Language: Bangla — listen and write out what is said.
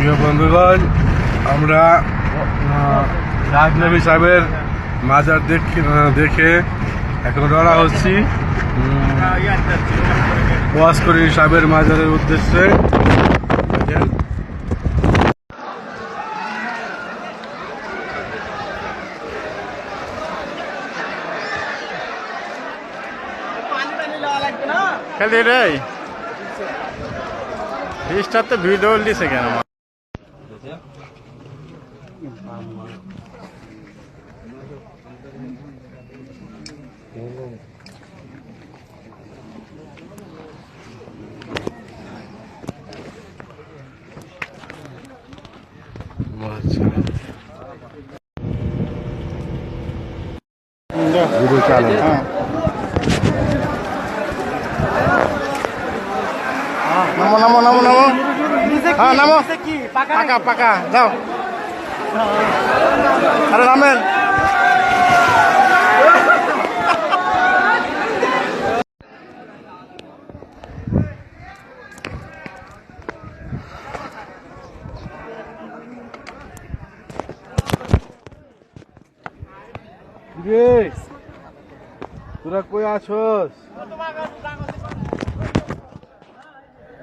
প্রিয় বন্ধুগণ, আমরা রাজনবী সাহেবের মাজার দেখে এখন রওনা হচ্ছি ওয়াসকরী সাহেবের মাজারের উদ্দেশ্যে। খালি রে তো ভিডিও দিছে কেন? ভিডিও চালানো। নামো নামো নামো নামো, হ্যাঁ নামো, পাকা পাকা যাও, আরে নামেন। তোরা কই আছস?